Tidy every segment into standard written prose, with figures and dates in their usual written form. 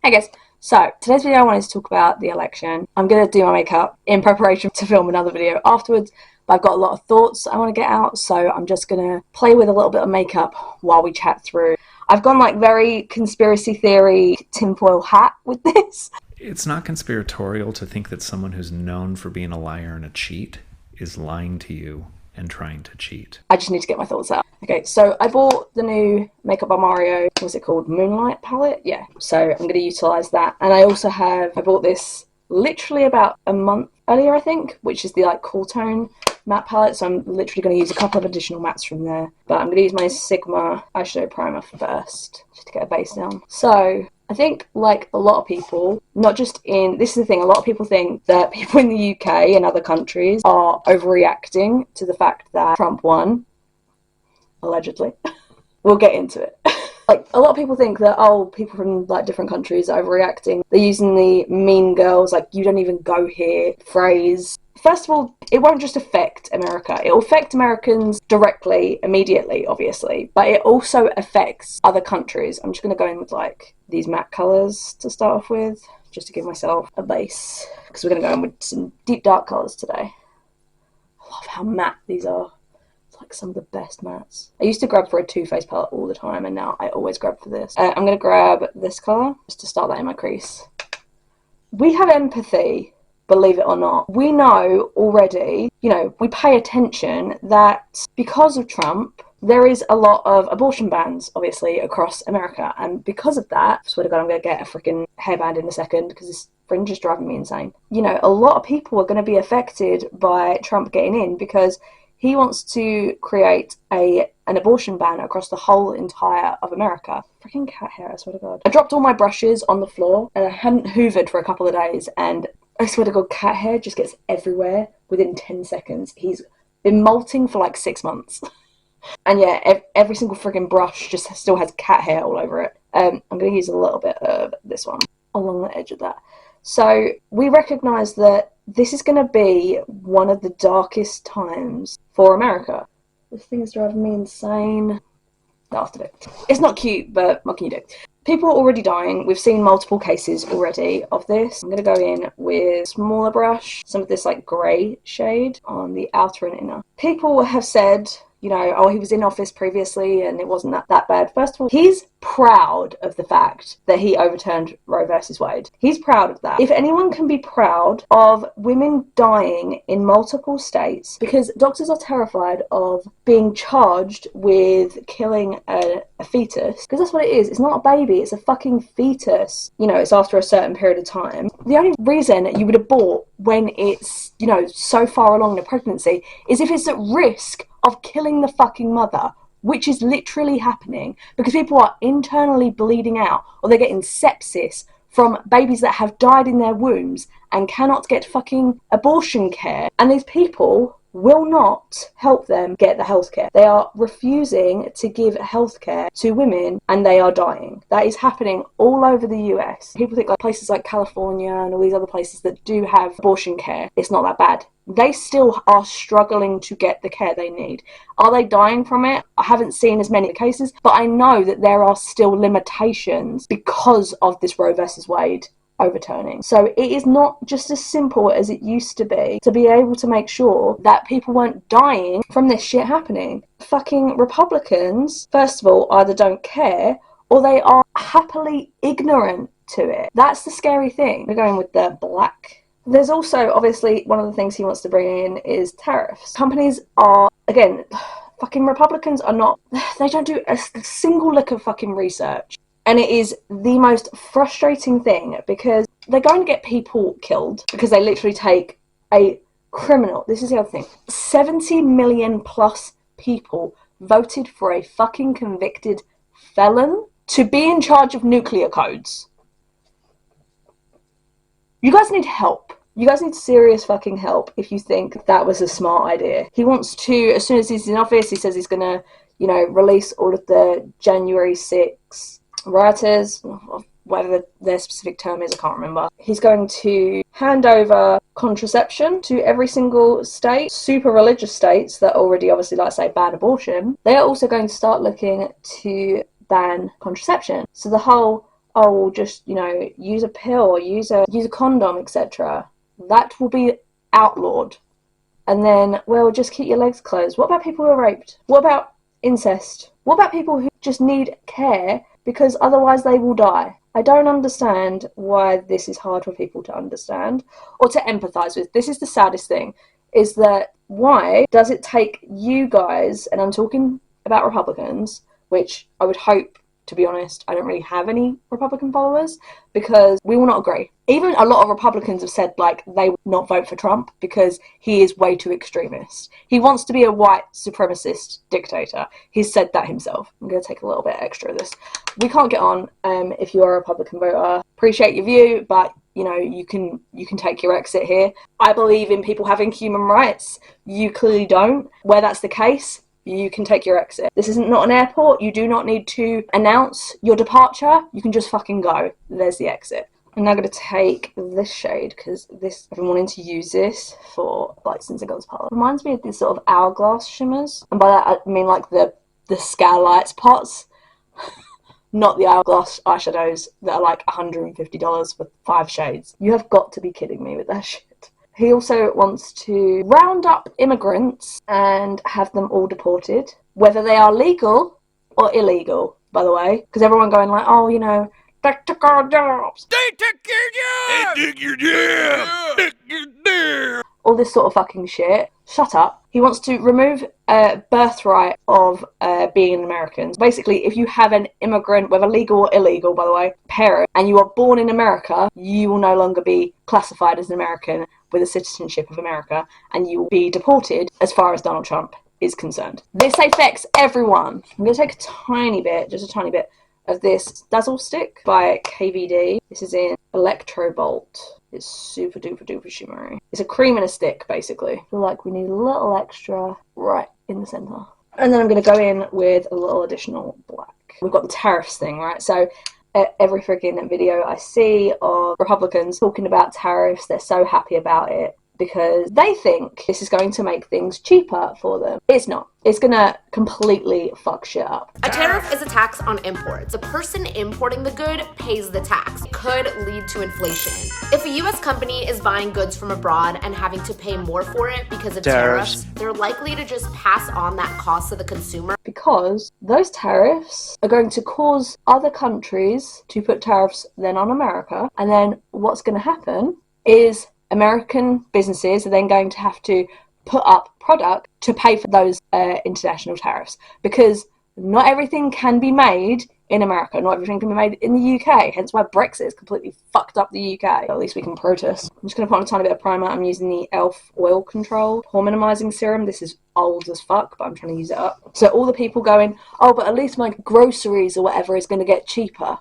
Hey guys, so today's video I wanted to talk about the election. I'm going to do my makeup in preparation to film another video afterwards, but I've got a lot of thoughts I want to get out, so I'm just going to play with a little bit of makeup while we chat through. I've gone like very conspiracy theory tinfoil hat with this. It's not conspiratorial to think that someone who's known for being a liar and a cheat is lying to you and trying to cheat. I just need to get my thoughts out. Okay, so I bought the new Makeup by Mario, what's it called, Moonlight palette? Yeah, so I'm going to utilise that. And I bought this literally about a month earlier, I think, which is the like cool tone matte palette. So I'm literally going to use a couple of additional mattes from there. But I'm going to use my Sigma eyeshadow primer first, just to get a base down. So I think, like a lot of people, this is the thing, a lot of people think that people in the UK and other countries are overreacting to the fact that Trump won, allegedly. We'll get into it. Like, a lot of people think that, oh, people from, like, different countries are overreacting. They're using the mean girls, like, you don't even go here phrase. First of all, it won't just affect America. It will affect Americans directly, immediately, obviously. But it also affects other countries. I'm just going to go in with, like, these matte colours to start off with, just to give myself a base. Because we're going to go in with some deep dark colours today. I love how matte these are. It's like some of the best mattes. I used to grab for a Too Faced palette all the time, and now I always grab for this. I'm going to grab this colour, just to start that in my crease. We have empathy. Believe it or not. We know already, we pay attention that because of Trump, there is a lot of abortion bans, obviously, across America. And because of that, I swear to God, I'm going to get a freaking hairband in a second because this fringe is driving me insane. A lot of people are going to be affected by Trump getting in because he wants to create an abortion ban across the whole entire of America. Freaking cat hair, I swear to God. I dropped all my brushes on the floor and I hadn't hoovered for a couple of days, and I swear to God, cat hair just gets everywhere within 10 seconds. He's been molting for like 6 months. And yeah, every single freaking brush just still has cat hair all over it. I'm going to use a little bit of this one along the edge of that. So we recognise that this is going to be one of the darkest times for America. This thing is driving me insane. After it. It's not cute, but what can you do? People are already dying. We've seen multiple cases already of this. I'm going to go in with a smaller brush, some of this like grey shade on the outer and inner. People have said, oh, he was in office previously and it wasn't that bad. First of all, he's proud of the fact that he overturned Roe versus Wade. He's proud of that. If anyone can be proud of women dying in multiple states, because doctors are terrified of being charged with killing a fetus, because that's what it is. It's not a baby, it's a fucking fetus. It's after a certain period of time. The only reason you would abort when it's, so far along the pregnancy is if it's at risk of killing the fucking mother, which is literally happening because people are internally bleeding out or they're getting sepsis from babies that have died in their wombs and cannot get fucking abortion care. And these people will not help them get the healthcare. They are refusing to give healthcare to women and they are dying. That is happening all over the US. People think like places like California and all these other places that do have abortion care, it's not that bad. They still are struggling to get the care they need. Are they dying from it? I haven't seen as many cases, but I know that there are still limitations because of this Roe versus Wade overturning. So it is not just as simple as it used to be able to make sure that people weren't dying from this shit happening. Fucking Republicans, first of all, either don't care or they are happily ignorant to it. That's the scary thing. We're going with the black. There's also, obviously, one of the things he wants to bring in is tariffs. Companies are, again, fucking Republicans are not, they don't do a single lick of fucking research. And it is the most frustrating thing because they're going to get people killed because they literally take a criminal. This is the other thing. 70 million plus people voted for a fucking convicted felon to be in charge of nuclear codes. You guys need help. You guys need serious fucking help if you think that was a smart idea. He wants to, as soon as he's in office, he says he's going to, release all of the January 6th rioters, whatever their specific term is, I can't remember. He's going to hand over contraception to every single state. Super religious states that already obviously, like say, ban abortion, they are also going to start looking to ban contraception. So the whole oh, well, just, you know, use a pill or use a condom, etc., that will be outlawed. And then, well, just keep your legs closed. What about people who are raped? What about incest? What about people who just need care because otherwise they will die? I don't understand why this is hard for people to understand or to empathise with. This is the saddest thing, is that why does it take you guys, and I'm talking about Republicans, which I would hope, to be honest, I don't really have any Republican followers, because we will not agree. Even a lot of Republicans have said, like, they would not vote for Trump because he is way too extremist. He wants to be a white supremacist dictator. He's said that himself. I'm going to take a little bit extra of this. We can't get on if you're a Republican voter. Appreciate your view, but, you know, you can take your exit here. I believe in people having human rights. You clearly don't. Where that's the case, you can take your exit. This isn't not an airport. You do not need to announce your departure. You can just fucking go. There's the exit. I'm now going to take this shade because this, I've been wanting to use this for, like, since I got this palette. It reminds me of these sort of hourglass shimmers. And by that I mean like the Scowlights pots. Not the hourglass eyeshadows that are like $150 for 5 shades. You have got to be kidding me with that shit. He also wants to round up immigrants and have them all deported, whether they are legal or illegal, by the way. Because everyone going like, oh, you know, they took our jobs. They took your job! They took your job! They took your job! All this sort of fucking shit. Shut up. He wants to remove birthright of being an American. Basically, if you have an immigrant, whether legal or illegal, by the way, parent, and you are born in America, you will no longer be classified as an American with a citizenship of America, and you will be deported as far as Donald Trump is concerned. This affects everyone. I'm going to take a tiny bit, just a tiny bit, of this Dazzle stick by KVD. This is in Electrobolt. It's super duper duper shimmery. It's a cream in a stick, basically. I feel like we need a little extra right in the centre. And then I'm going to go in with a little additional black. We've got the tariffs thing, right? So every freaking video I see of Republicans talking about tariffs, they're so happy about it because they think this is going to make things cheaper for them. It's not. It's gonna completely fuck shit up. A tariff is a tax on imports. The person importing the good pays the tax. It could lead to inflation. If a US company is buying goods from abroad and having to pay more for it because of tariffs, they're likely to just pass on that cost to the consumer. Because those tariffs are going to cause other countries to put tariffs then on America, and then what's gonna happen is American businesses are then going to have to put up product to pay for those international tariffs, because not everything can be made in America, not everything can be made in the UK, hence why Brexit has completely fucked up the UK. At least we can protest. I'm just going to put on a tiny bit of primer. I'm using the e.l.f. Oil Control Poreminimising Serum. This is old as fuck, but I'm trying to use it up. So all the people going, oh, but at least my groceries or whatever is going to get cheaper.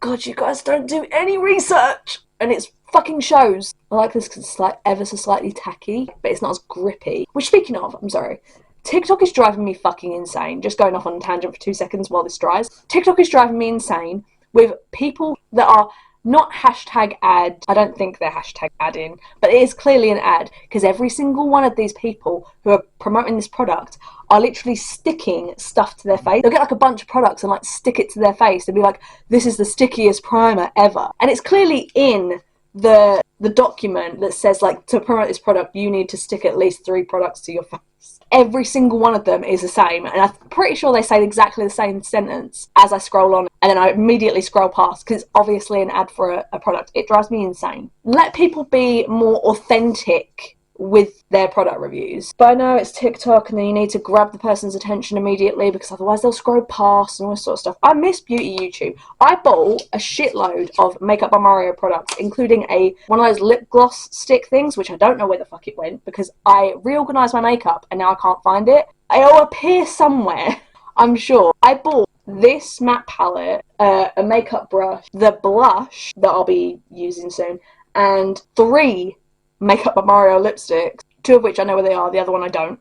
God, you guys don't do any research! And it's fucking shows. I like this because it's like ever so slightly tacky, but it's not as grippy. Which, speaking of, I'm sorry, TikTok is driving me fucking insane. Just going off on a tangent for 2 seconds while this dries. TikTok is driving me insane with people that are not hashtag ad. I don't think they're hashtag adding, but it is clearly an ad, because every single one of these people who are promoting this product are literally sticking stuff to their face. They'll get like a bunch of products and like stick it to their face and be like, this is the stickiest primer ever. And it's clearly in the document that says, like, to promote this product you need to stick at least 3 products to your face. Every single one of them is the same, and I'm pretty sure they say exactly the same sentence as I scroll on, and then I immediately scroll past because it's obviously an ad for a product. It drives me insane. Let people be more authentic with their product reviews. But I know it's TikTok, and then you need to grab the person's attention immediately because otherwise they'll scroll past and all this sort of stuff. I miss beauty YouTube. I bought a shitload of Makeup by Mario products, including one of those lip gloss stick things, which I don't know where the fuck it went because I reorganised my makeup and now I can't find it. It'll appear somewhere, I'm sure. I bought this matte palette, a makeup brush, the blush that I'll be using soon, and 3 Makeup by Mario lipsticks, 2 of which I know where they are, the other one I don't.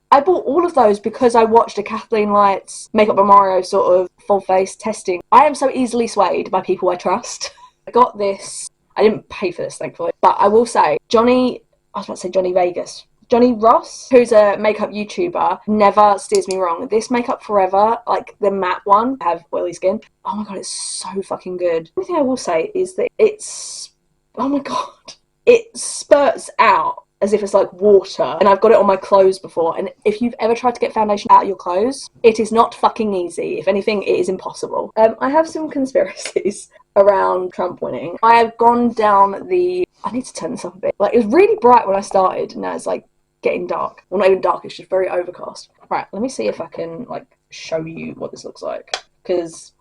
I bought all of those because I watched a Kathleen Lights Makeup by Mario sort of full face testing. I am so easily swayed by people I trust. I got this, I didn't pay for this thankfully, but I will say Johnny Vegas, Johnny Ross, who's a makeup YouTuber, never steers me wrong. This Makeup Forever, like the matte one, I have oily skin. Oh my god, it's so fucking good. The only thing I will say is that it's, oh my god, it spurts out as if it's like water, and I've got it on my clothes before, and if you've ever tried to get foundation out of your clothes, it is not fucking easy. If anything, it is impossible. I have some conspiracies around Trump winning. I have gone down the, I need to turn this up a bit, like it was really bright when I started, and now it's like getting dark. Well, not even dark, it's just very overcast. Right, let me see if I can like show you what this looks like, because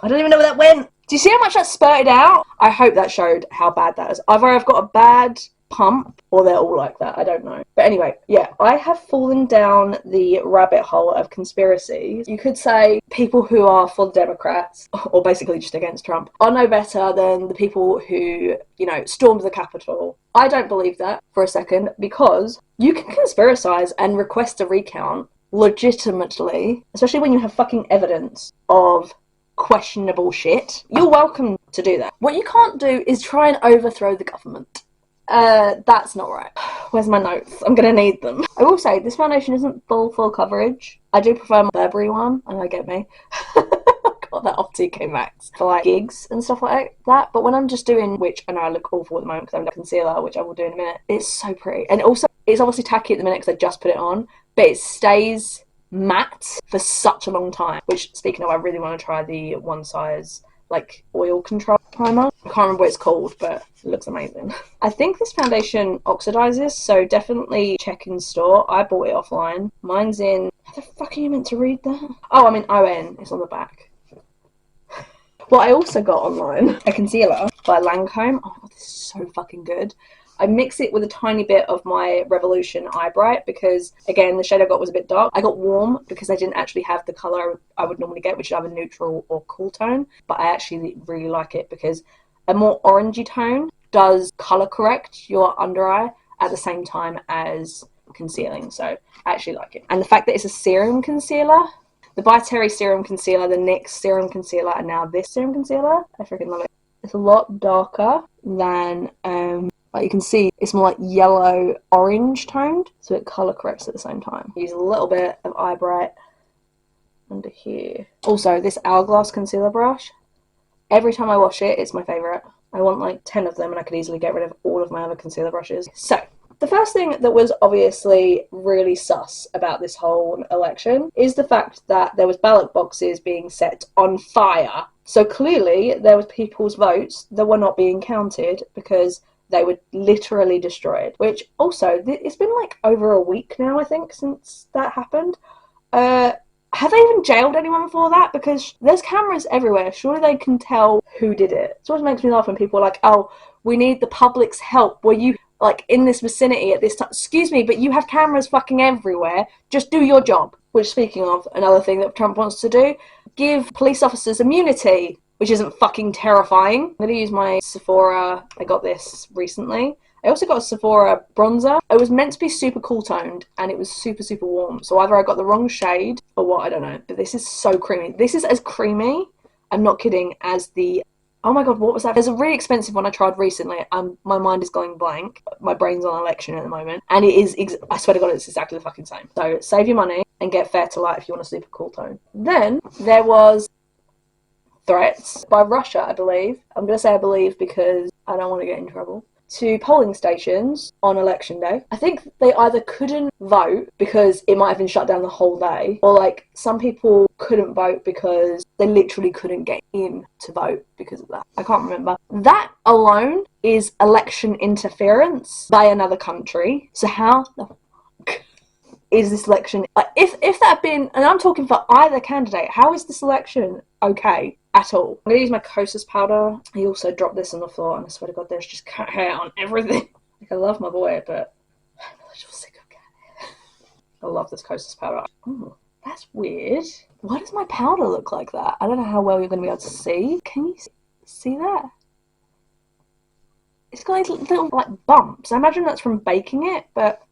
I don't even know where that went. Do you see how much that spurted out? I hope that showed how bad that is. Either I've got a bad pump or they're all like that. I don't know. But anyway, yeah, I have fallen down the rabbit hole of conspiracies. You could say people who are for the Democrats, or basically just against Trump, are no better than the people who, you know, stormed the Capitol. I don't believe that for a second, because you can conspiracize and request a recount legitimately, especially when you have fucking evidence of questionable shit. You're welcome to do that. What you can't do is try and overthrow the government. That's not right. Where's my notes? I'm gonna need them. I will say, this foundation isn't full coverage. I do prefer my Burberry one, I know, get me. Got that off TK Maxx for like gigs and stuff like that, but when I'm just doing, which I know I look awful at the moment because I'm doing concealer, which I will do in a minute, it's so pretty. And also, it's obviously tacky at the minute because I just put it on, but it stays matte for such a long time, which, speaking of, I really want to try the One Size like oil control primer. I can't remember what it's called, but it looks amazing. I think this foundation oxidizes, so definitely check in store. I bought it offline. Mine's in, how the fuck are you meant to read that? Oh, I'm in ON, it's on the back. What I also got online, a concealer by Lancome. Oh my god, this is so fucking good. I mix it with a tiny bit of my Revolution Eyebrow because, again, the shade I got was a bit dark. I got warm because I didn't actually have the colour I would normally get, which is either neutral or cool tone. But I actually really like it because a more orangey tone does colour correct your under eye at the same time as concealing. So I actually like it. And the fact that it's a serum concealer, the By Terry Serum Concealer, the NYX Serum Concealer, and now this Serum Concealer, I freaking love it. It's a lot darker than... like you can see, it's more like yellow orange toned, so it colour corrects at the same time. Use a little bit of Eyebrow under here. Also, this Hourglass concealer brush, every time I wash it, it's my favourite. I want like 10 of them and I could easily get rid of all of my other concealer brushes. So, the first thing that was obviously really sus about this whole election is the fact that there was ballot boxes being set on fire. So clearly, there was people's votes that were not being counted because they were literally destroyed. Which also, it's been like over a week now, I think, since that happened. Have they even jailed anyone for that? Because there's cameras everywhere. Surely they can tell who did it. It always makes me laugh when people are like, oh, we need the public's help. Were you like in this vicinity at this time? Excuse me, but you have cameras fucking everywhere. Just do your job. Which, speaking of, another thing that Trump wants to do, give police officers immunity, which isn't fucking terrifying. I'm going to use my Sephora. I got this recently. I also got a Sephora bronzer. It was meant to be super cool toned and it was super, super warm. So either I got the wrong shade or what, I don't know. But this is so creamy. This is as creamy, I'm not kidding, as the... Oh my god, what was that? There's a really expensive one I tried recently. My mind is going blank. My brain's on election at the moment. And it is, I swear to god, it's exactly the fucking same. So save your money and get Fair to Light if you want a super cool tone. Then there was threats by Russia, I believe. I'm going to say I believe because I don't want to get in trouble. To polling stations on election day. I think they either couldn't vote because it might have been shut down the whole day, or like some people couldn't vote because they literally couldn't get in to vote because of that. I can't remember. That alone is election interference by another country. So how the fuck is this election? If that had been, and I'm talking for either candidate, how is this election okay at all? I'm going to use my Kosas powder. I also dropped this on the floor and I swear to god there's just cat hair on everything. Like, I love my boy, but I'm a little sick of cat hair. I love this Kosas powder. Oh, that's weird. Why does my powder look like that? I don't know how well you're going to be able to see. Can you see that? It's got like little like bumps. I imagine that's from baking it, but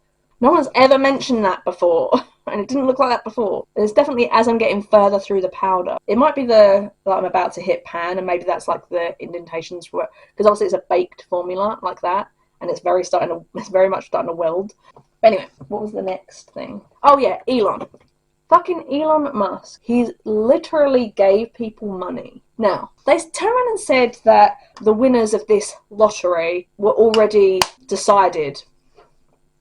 no one's ever mentioned that before. And it didn't look like that before. It's definitely as I'm getting further through the powder. It might be that I'm about to hit pan, and maybe that's like the indentations for it. Because obviously it's a baked formula like that. and it's very much starting to weld. But anyway, what was the next thing? Oh yeah, Elon. Fucking Elon Musk. He literally gave people money. Now, they turned around and said that the winners of this lottery were already decided.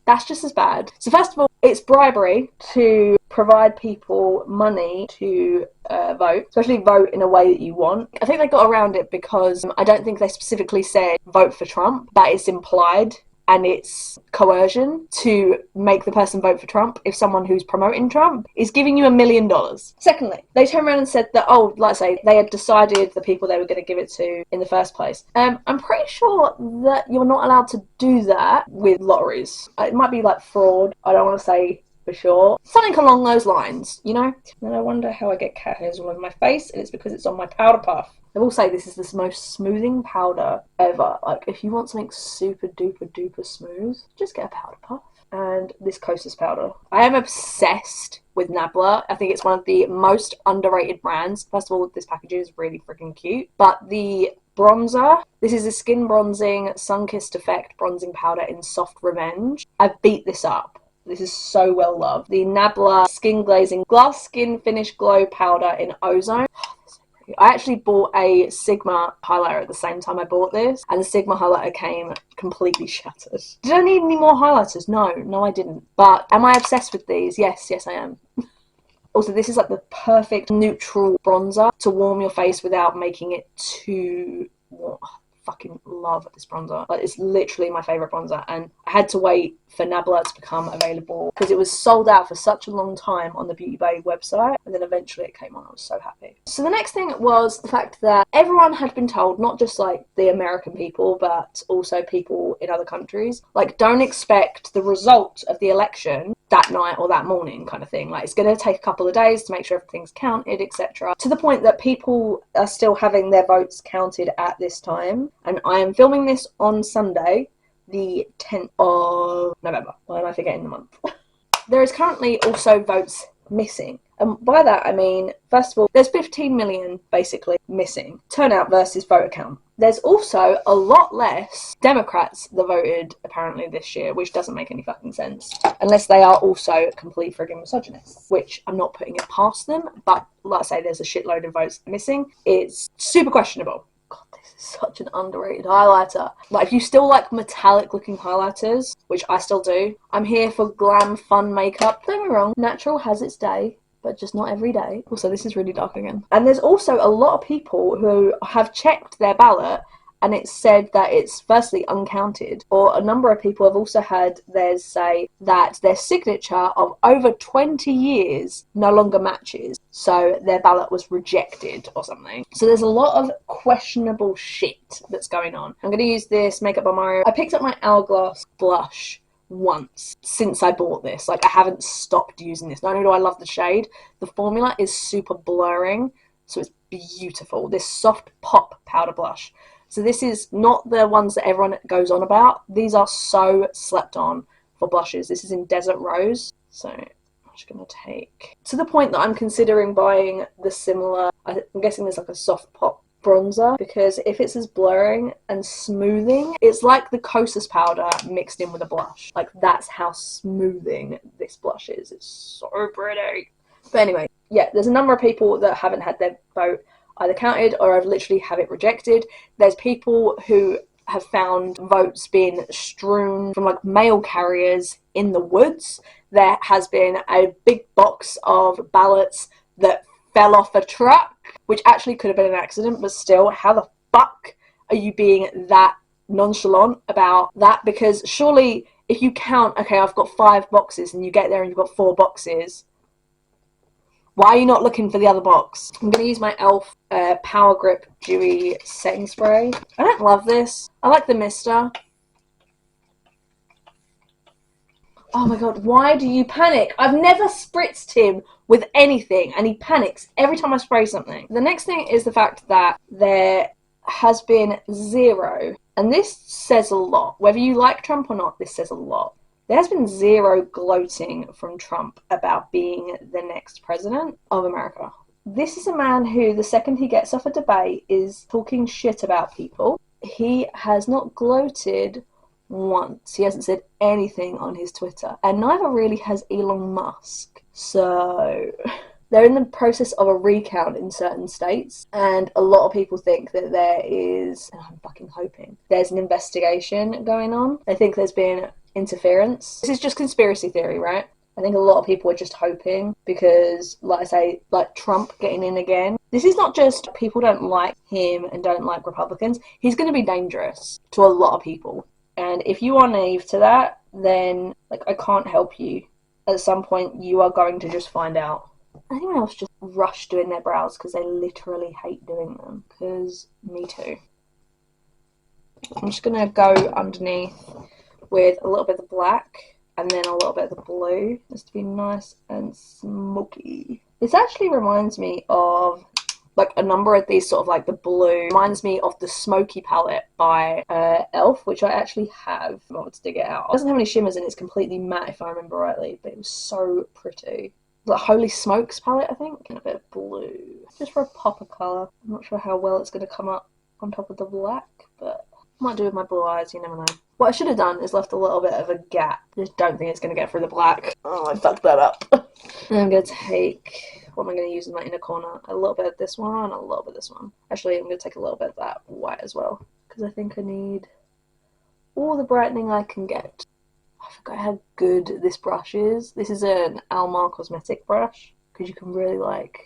That's just as bad. So first of all, it's bribery to provide people money to vote, especially vote in a way that you want. I think they got around it because I don't think they specifically said vote for Trump. That is implied, and it's coercion to make the person vote for Trump if someone who's promoting Trump is giving you $1 million. Secondly, they turned around and said that, oh, like I say, they had decided the people they were going to give it to in the first place. I'm pretty sure that you're not allowed to do that with lotteries. It might be like fraud. I don't want to say for sure. Something along those lines, you know? And I wonder how I get cat hairs all over my face, and it's because it's on my powder puff. I will say this is the most smoothing powder ever. Like, if you want something super duper duper smooth, just get a powder puff. And this Kosas powder. I am obsessed with Nabla. I think it's one of the most underrated brands. First of all, this packaging is really freaking cute. But the bronzer, this is a skin bronzing sun-kissed effect bronzing powder in Soft Revenge. I've beat this up. This is so well loved. The Nabla Skin Glazing Glass Skin Finish Glow Powder in Ozone. I actually bought a Sigma highlighter at the same time I bought this, and the Sigma highlighter came completely shattered. Did I need any more highlighters? No, I didn't. But am I obsessed with these? Yes, I am. Also, this is like the perfect neutral bronzer to warm your face without making it too warm. Fucking love this bronzer. Like, it's literally my favourite bronzer, and I had to wait for Nabla to become available because it was sold out for such a long time on the Beauty Bay website, and then eventually it came on. I was so happy. So the next thing was the fact that everyone had been told, not just like the American people, but also people in other countries, like, don't expect the result of the election that night or that morning kind of thing. Like, it's going to take a couple of days to make sure everything's counted, etc. To the point that people are still having their votes counted at this time. And I am filming this on Sunday, the 10th of November. Why am I forgetting the month? There is currently also votes missing. And by that I mean, first of all, there's 15 million basically missing. Turnout versus voter count. There's also a lot less Democrats that voted apparently this year, which doesn't make any fucking sense. Unless they are also complete friggin' misogynists, which I'm not putting it past them, but like I say, there's a shitload of votes missing. It's super questionable. God, this is such an underrated highlighter. Like, if you still like metallic looking highlighters, which I still do, I'm here for glam fun makeup. Don't get me wrong, natural has its day, but just not every day. Also, this is really dark again. And there's also a lot of people who have checked their ballot and it said that it's firstly uncounted, or a number of people have also had theirs say that their signature of over 20 years no longer matches, so their ballot was rejected or something. So there's a lot of questionable shit that's going on. I'm going to use this Makeup by Mario. I picked up my Hourglass blush once since I bought this. Like, I haven't stopped using this. Not only do I love the shade, the formula is super blurring, so it's beautiful. This soft pop powder blush. So this is not the ones that everyone goes on about. These are so slept on for blushes. This is in Desert Rose. So I'm just going to take, to the point that I'm considering buying the similar, I'm guessing there's like a soft pop bronzer, because if it's as blurring and smoothing, it's like the Kosas powder mixed in with a blush. Like, that's how smoothing this blush is. It's so pretty. But anyway, yeah, there's a number of people that haven't had their vote either counted or have literally have it rejected. There's people who have found votes being strewn from like mail carriers in the woods. There has been a big box of ballots that fell off a truck, which actually could have been an accident, but still, how the fuck are you being that nonchalant about that? Because surely if you count, okay, I've got 5 boxes, and you get there and you've got 4 boxes, why are you not looking for the other box? I'm going to use my e.l.f. Power Grip Dewy Setting Spray. I don't love this. I like the mister. Oh my god, why do you panic? I've never spritzed him with anything, and he panics every time I spray something. The next thing is the fact that there has been 0, and this says a lot. Whether you like Trump or not, this says a lot. There has been 0 gloating from Trump about being the next president of America. This is a man who, the second he gets off a debate, is talking shit about people. He has not gloated once. He hasn't said anything on his Twitter. And neither really has Elon Musk. So they're in the process of a recount in certain states. And a lot of people think that there is, and I'm fucking hoping, there's an investigation going on. They think there's been interference. This is just conspiracy theory, right? I think a lot of people are just hoping because, like I say, like Trump getting in again. This is not just people don't like him and don't like Republicans. He's going to be dangerous to a lot of people. And if you are naive to that, then like I can't help you. At some point, you are going to just find out. Anyone else just rush doing their brows because they literally hate doing them? Because me too. I'm just going to go underneath with a little bit of black. And then a little bit of the blue, just to be nice and smoky. This actually reminds me of, like, a number of these sort of, like, the blue. Reminds me of the Smoky palette by Elf, which I actually have. I want to dig it out. It doesn't have any shimmers and it's completely matte, if I remember rightly. But it was so pretty. The Holy Smokes palette, I think. And a bit of blue. Just for a pop of colour. I'm not sure how well it's going to come up on top of the black, but might do with my blue eyes, you never know. What I should have done is left a little bit of a gap. Just don't think it's going to get through the black. Oh, I fucked that up. And I'm going to take, what am I going to use in my inner corner? A little bit of this one and a little bit of this one. Actually, I'm going to take a little bit of that white as well. Because I think I need all the brightening I can get. I forgot how good this brush is. This is an Almar Cosmetic brush. Because you can really, like,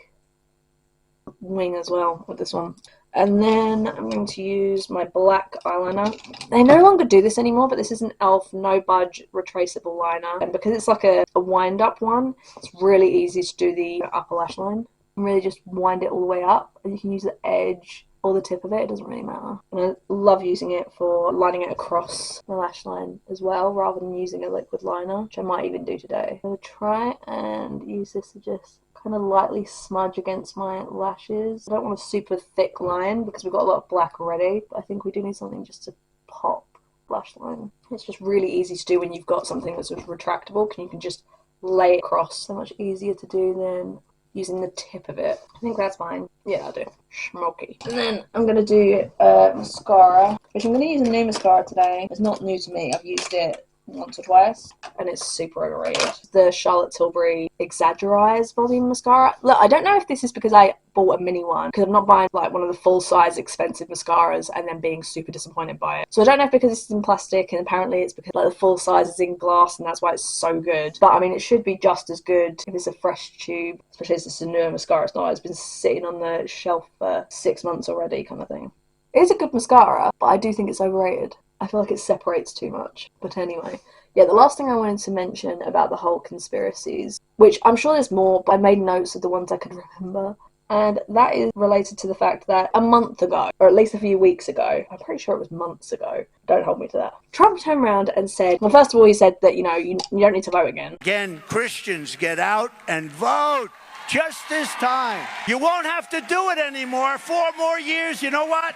wing as well with this one. And then I'm going to use my black eyeliner. They no longer do this anymore, but this is an e.l.f. No Budge Retraceable liner. And because it's like a wind-up one, it's really easy to do the upper lash line. And really just wind it all the way up. And you can use the edge or the tip of it. It doesn't really matter. And I love using it for lining it across the lash line as well, rather than using a liquid liner, which I might even do today. I'm going to try and use this to just kind of lightly smudge against my lashes. I don't want a super thick line because we've got a lot of black already, but I think we do need something just to pop lash line. It's just really easy to do when you've got something that's retractable, and you can just lay it across. So much easier to do than using the tip of it. I think that's fine. Yeah, I'll do. Smoky. And then I'm going to do mascara, which I'm going to use a new mascara today. It's not new to me. I've used it once or twice, and it's super overrated. The Charlotte Tilbury Exaggereyes volume mascara. Look, I don't know if this is because I bought a mini one, because I'm not buying like one of the full-size expensive mascaras and then being super disappointed by it. So I don't know if because it's in plastic, and apparently it's because like the full size is in glass and that's why it's so good. But I mean, it should be just as good if it's a fresh tube, especially if it's a newer mascara. It's not, it's been sitting on the shelf for 6 months already kind of thing. It is a good mascara, but I do think it's overrated. I feel like it separates too much. But anyway, yeah, the last thing I wanted to mention about the whole conspiracies, which I'm sure there's more, but I made notes of the ones I could remember. And that is related to the fact that a month ago, or at least a few weeks ago, I'm pretty sure it was months ago, don't hold me to that, Trump turned around and said, well, first of all, he said that, you know, you don't need to vote again. Again, Christians, get out and vote. Just this time. You won't have to do it anymore. 4 more years, you know what?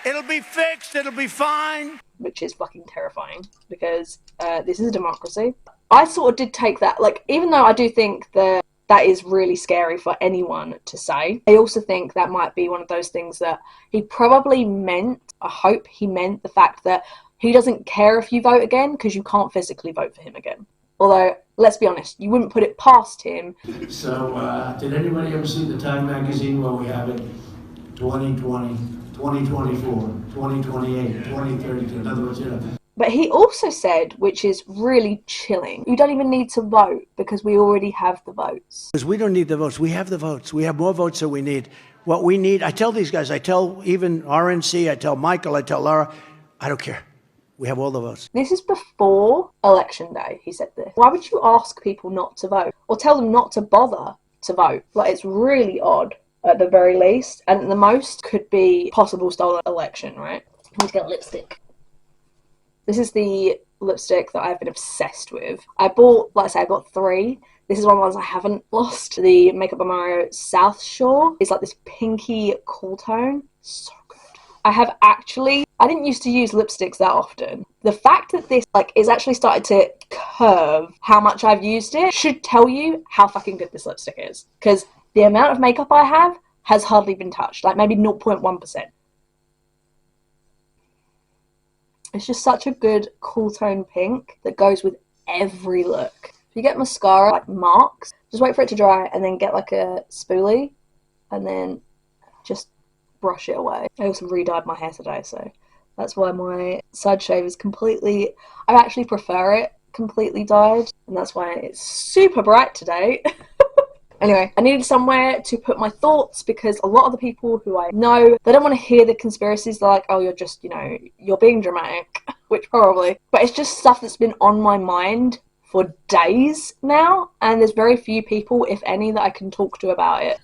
It'll be fixed, it'll be fine. Which is fucking terrifying, because this is a democracy. I sort of did take that, like, even though I do think that is really scary for anyone to say, I also think that might be one of those things that he probably meant, I hope he meant the fact that he doesn't care if you vote again, because you can't physically vote for him again. Although, let's be honest, you wouldn't put it past him. So, did anybody ever see the Time magazine where we have it 2020, 2024, 2028, 2032, in other words, you know. But he also said, which is really chilling, you don't even need to vote because we already have the votes. Because we don't need the votes. We have the votes. We have more votes than we need. What we need, I tell these guys, I tell even RNC, I tell Michael, I tell Laura, I don't care. We have all the votes. This is before Election Day, he said this. Why would you ask people not to vote? Or tell them not to bother to vote? Like, it's really odd, at the very least. And at the most, could be possible stolen election, right? I need to get lipstick. This is the lipstick that I've been obsessed with. I bought, like I say, I got 3. This is one of the ones I haven't lost. The Makeup by Mario South Shore. It's like this pinky cool tone. So good. I didn't used to use lipsticks that often. The fact that this is actually started to curve how much I've used it should tell you how fucking good this lipstick is. Because the amount of makeup I have has hardly been touched. Like maybe 0.1%. It's just such a good cool tone pink that goes with every look. If you get mascara like marks, just wait for it to dry and then get like a spoolie and then just brush it away. I also re-dyed my hair today, so that's why my side shave is completely, I actually prefer it completely dyed, and that's why it's super bright today. Anyway, I needed somewhere to put my thoughts because a lot of the people who I know, they don't want to hear the conspiracies. They're like, oh, you're just, you know, you're being dramatic, which probably, but it's just stuff that's been on my mind for days now, and there's very few people, if any, that I can talk to about it.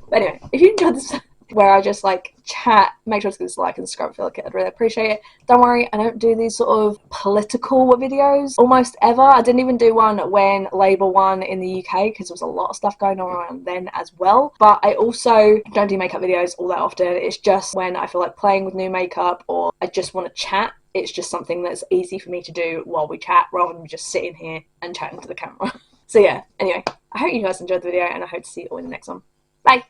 But anyway, if you enjoyed this where I just like chat, make sure to give this a like and subscribe if you like it. I'd really appreciate it. Don't worry, I don't do these sort of political videos almost ever. I didn't even do one when Labour won in the UK because there was a lot of stuff going on around then as well. But I also don't do makeup videos all that often. It's just when I feel like playing with new makeup or I just want to chat. It's just something that's easy for me to do while we chat rather than just sitting here and chatting to the camera. So yeah, anyway, I hope you guys enjoyed the video and I hope to see you all in the next one. Bye!